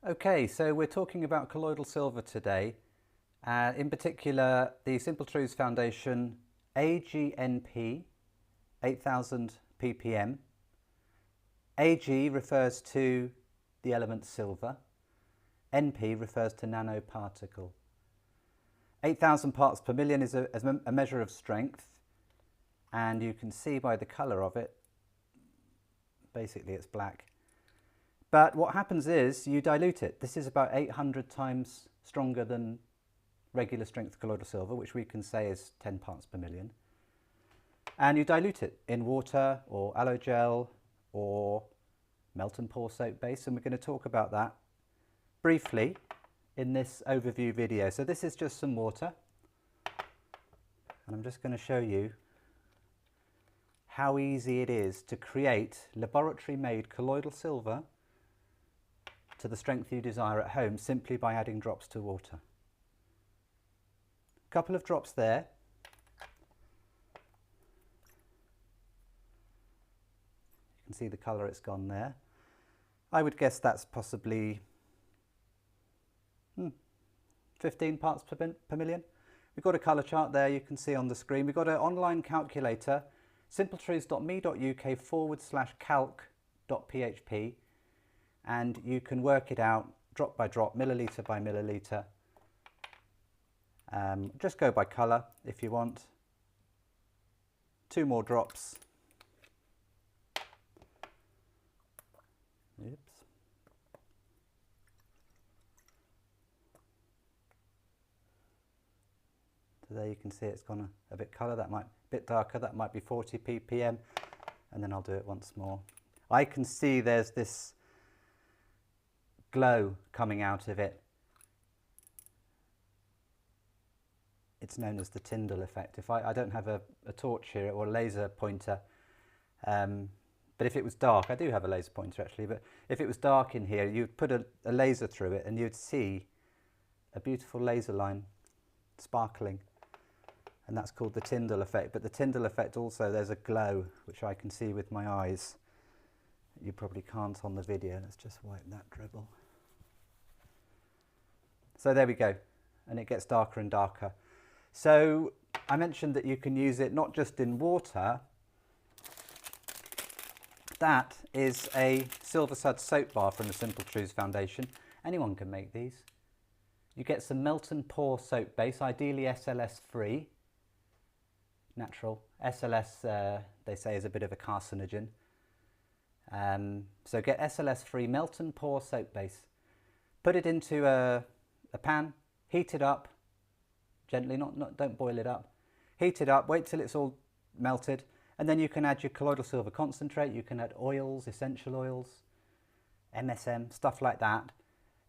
Okay, so we're talking about colloidal silver today, in particular the Simple Truths Foundation AGNP 8000 ppm. AG refers to the element silver, NP refers to nanoparticle. 8,000 parts per million is a measure of strength, and you can see by the colour of it, basically it's black. But what happens is you dilute it. This is about 800 times stronger than regular strength colloidal silver, which we can say is 10 parts per million. And you dilute it in water or aloe gel or melt and pour soap base, and we're going to talk about that briefly in this overview video. So this is just some water, and I'm just going to show you how easy it is to create laboratory-made colloidal silver to the strength you desire at home simply by adding drops to water. A couple of drops there. You can see the colour it's gone there. I would guess that's possibly 15 parts per million. We've got a colour chart there you can see on the screen. We've got an online calculator, simpletruths.me.uk/calc.php, and you can work it out drop by drop, milliliter by milliliter. Just go by colour if you want. 2 more drops. Oops. So there you can see it's gone a bit colour, that might bit darker, that might be 40 ppm, and then I'll do it once more. I can see there's this glow coming out of it. It's known as the Tyndall effect. If I don't have a torch here or a laser pointer, but if it was dark, I do have a laser pointer actually, but if it was dark in here, you'd put a laser through it and you'd see a beautiful laser line sparkling, and that's called the Tyndall effect. But the Tyndall effect also, there's a glow which I can see with my eyes. You probably can't on the video. Let's just wipe that dribble. So there we go, and it gets darker and darker. So I mentioned that you can use it not just in water. That is a silver sud soap bar from the Simple Truths Foundation. Anyone can make these. You get some melt and pour soap base, ideally SLS free. Natural. SLS, they say, is a bit of a carcinogen. So get SLS free melt and pour soap base. Put it into a pan, heat it up gently, don't boil it up. Heat it up, wait till it's all melted, and then you can add your colloidal silver concentrate, you can add oils, essential oils, MSM, stuff like that.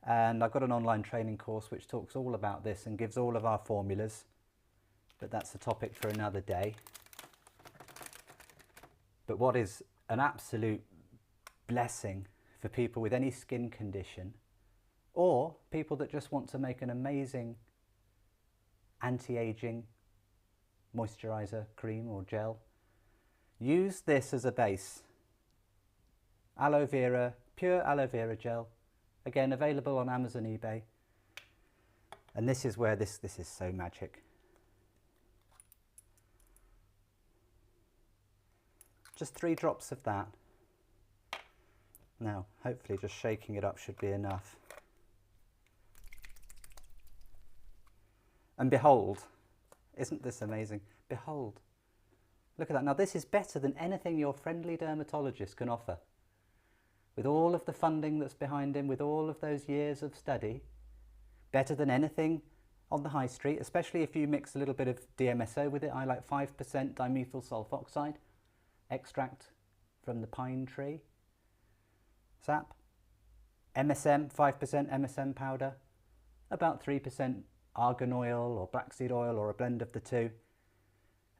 And I've got an online training course which talks all about this and gives all of our formulas, but that's a topic for another day. But what is an absolute blessing for people with any skin condition, or people that just want to make an amazing anti-aging moisturizer cream or gel, use this as a base. Aloe vera, pure aloe vera gel, again available on Amazon, eBay, and this is where this is so magic. Just 3 drops of that. Now hopefully just shaking it up should be enough. And behold, isn't this amazing? Behold, look at that. Now this is better than anything your friendly dermatologist can offer. With all of the funding that's behind him, with all of those years of study, better than anything on the high street, especially if you mix a little bit of DMSO with it. I like 5% dimethyl sulfoxide extract from the pine tree sap. MSM, 5% MSM powder, about 3% argan oil or blackseed oil or a blend of the two.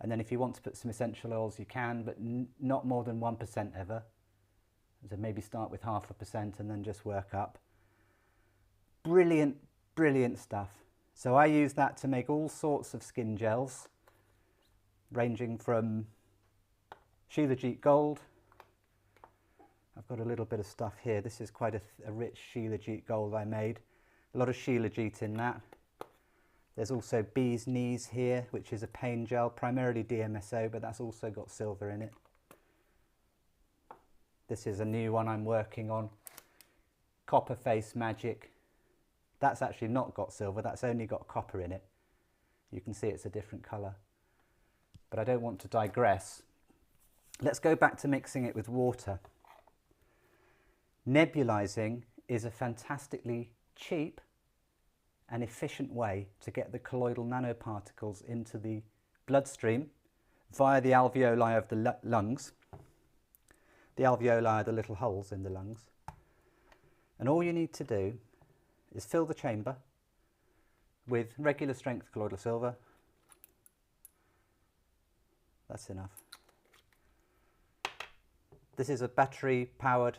And then if you want to put some essential oils you can, but not more than 1% ever. So maybe start with 0.5% and then just work up. Brilliant, brilliant stuff. So I use that to make all sorts of skin gels, ranging from Shilajit Gold I've got a little bit of stuff here. This is quite a rich shilajit gold I made. A lot of shilajit in that. There's also bee's knees here, which is a pain gel, primarily DMSO, but that's also got silver in it. This is a new one I'm working on, Copper Face Magic. That's actually not got silver, that's only got copper in it. You can see it's a different colour. But I don't want to digress. Let's go back to mixing it with water. Nebulizing is a fantastically cheap and efficient way to get the colloidal nanoparticles into the bloodstream via the alveoli of the lungs. The alveoli are the little holes in the lungs. And all you need to do is fill the chamber with regular strength colloidal silver. That's enough. This is a battery powered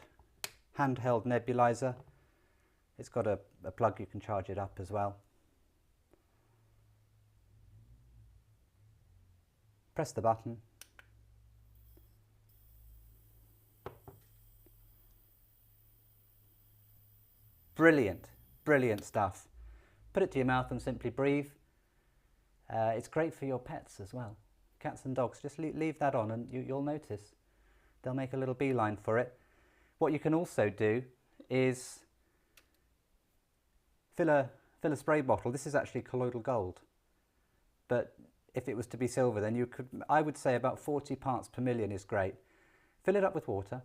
handheld nebulizer. It's got a plug you can charge it up as well. Press the button. Brilliant, brilliant stuff. Put it to your mouth and simply breathe. It's great for your pets as well. Cats and dogs, just leave that on and you'll notice. They'll make a little beeline for it. What you can also do is fill a spray bottle. This is actually colloidal gold. But if it was to be silver, then you could, I would say about 40 parts per million is great. Fill it up with water.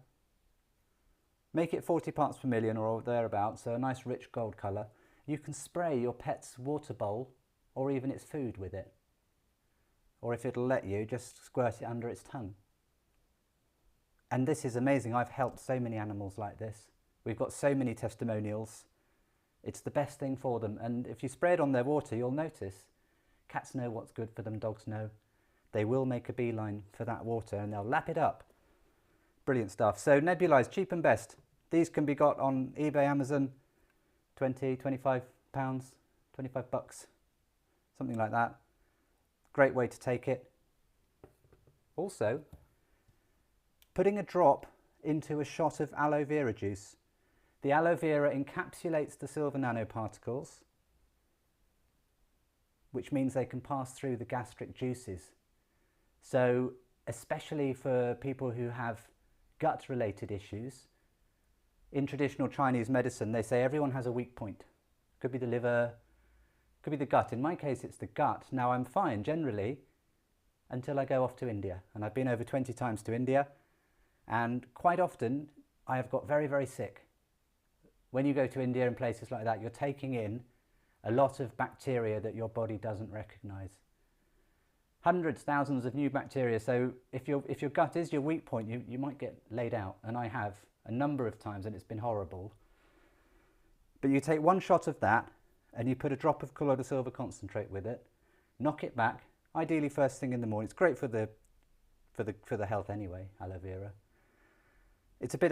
Make it 40 parts per million or thereabouts, so a nice rich gold colour. You can spray your pet's water bowl or even its food with it. Or if it'll let you, just squirt it under its tongue. And this is amazing. I've helped so many animals like this. We've got so many testimonials. It's the best thing for them. And if you spray it on their water, you'll notice cats know what's good for them, dogs know. They will make a beeline for that water and they'll lap it up. Brilliant stuff. So nebulized, cheap and best. These can be got on eBay, Amazon, 20, 25 pounds, 25 bucks, something like that. Great way to take it. Also, putting a drop into a shot of aloe vera juice. The aloe vera encapsulates the silver nanoparticles, which means they can pass through the gastric juices. So, especially for people who have gut-related issues, in traditional Chinese medicine, they say everyone has a weak point. Could be the liver, could be the gut. In my case, it's the gut. Now, I'm fine generally until I go off to India. And I've been over 20 times to India. And quite often, I have got very, very sick. When you go to India and places like that, you're taking in a lot of bacteria that your body doesn't recognize. Hundreds, thousands of new bacteria. So if your gut is your weak point, you might get laid out. And I have a number of times, and it's been horrible. But you take one shot of that, and you put a drop of colloidal silver concentrate with it, knock it back, ideally first thing in the morning. It's great for the health anyway, aloe vera. It's a bit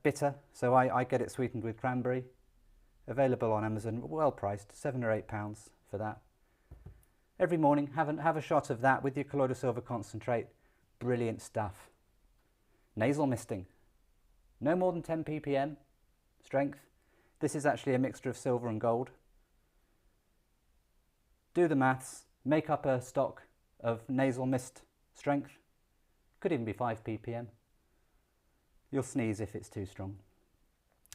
bitter, so I get it sweetened with cranberry. Available on Amazon, well priced, £7 or £8 for that. Every morning, have a shot of that with your colloidal silver concentrate. Brilliant stuff. Nasal misting. No more than 10 ppm strength. This is actually a mixture of silver and gold. Do the maths, make up a stock of nasal mist strength. Could even be 5 ppm. You'll sneeze if it's too strong.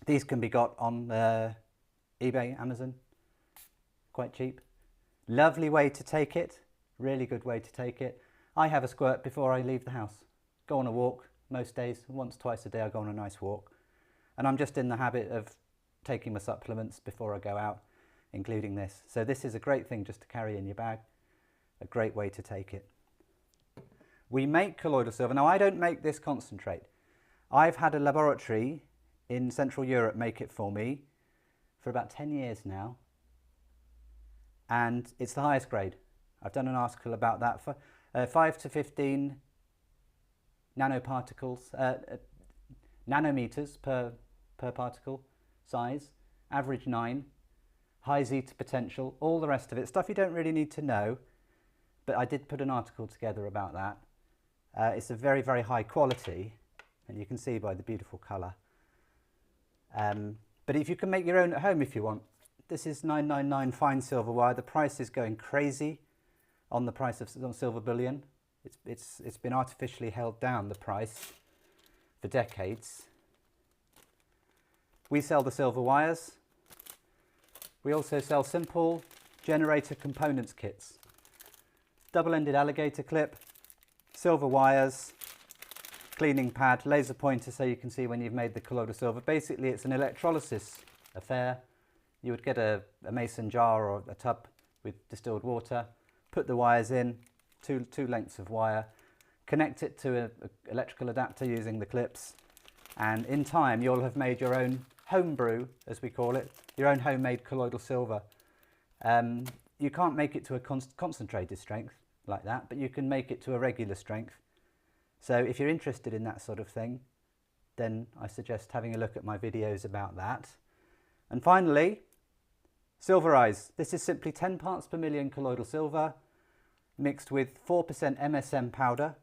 These can be got on eBay, Amazon, quite cheap. Lovely way to take it, really good way to take it. I have a squirt before I leave the house. Go on a walk most days, once, twice a day I go on a nice walk. And I'm just in the habit of taking my supplements before I go out, including this. So this is a great thing just to carry in your bag, a great way to take it. We make colloidal silver. Now I don't make this concentrate. I've had a laboratory in Central Europe make it for me for about 10 years now. And it's the highest grade. I've done an article about that for 5 to 15 nanoparticles, nanometers per particle size, average 9, high zeta potential, all the rest of it. Stuff you don't really need to know, but I did put an article together about that. It's a very, very high quality, and you can see by the beautiful colour. But if you can make your own at home if you want. This is 999 fine silver wire. The price is going crazy on the price of silver bullion. It's been artificially held down, the price, for decades. We sell the silver wires. We also sell simple generator components kits. Double-ended alligator clip, silver wires, cleaning pad, laser pointer so you can see when you've made the colloidal silver. Basically it's an electrolysis affair. You would get a mason jar or a tub with distilled water, put the wires in, two lengths of wire, connect it to an electrical adapter using the clips, and in time you'll have made your own homebrew, as we call it, your own homemade colloidal silver. You can't make it to a concentrated strength like that, but you can make it to a regular strength. So if you're interested in that sort of thing, then I suggest having a look at my videos about that. And finally, Silverize. This is simply 10 parts per million colloidal silver mixed with 4% MSM powder,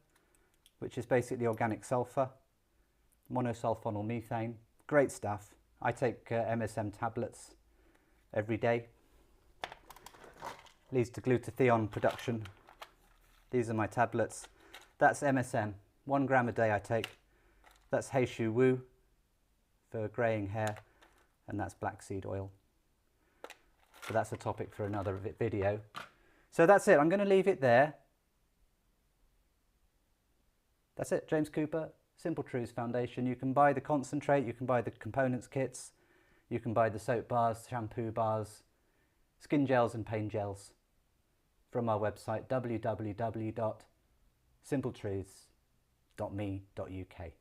which is basically organic sulfur, monosulfonyl methane. Great stuff. I take MSM tablets every day. Leads to glutathione production. These are my tablets. That's MSM. 1 gram a day I take. That's Heishu Wu for greying hair, and that's black seed oil. So that's a topic for another video. So that's it. I'm going to leave it there. That's it. James Cooper, Simple Truths Foundation. You can buy the concentrate, you can buy the components kits, you can buy the soap bars, shampoo bars, skin gels and pain gels from our website www.simpletruths.me.uk.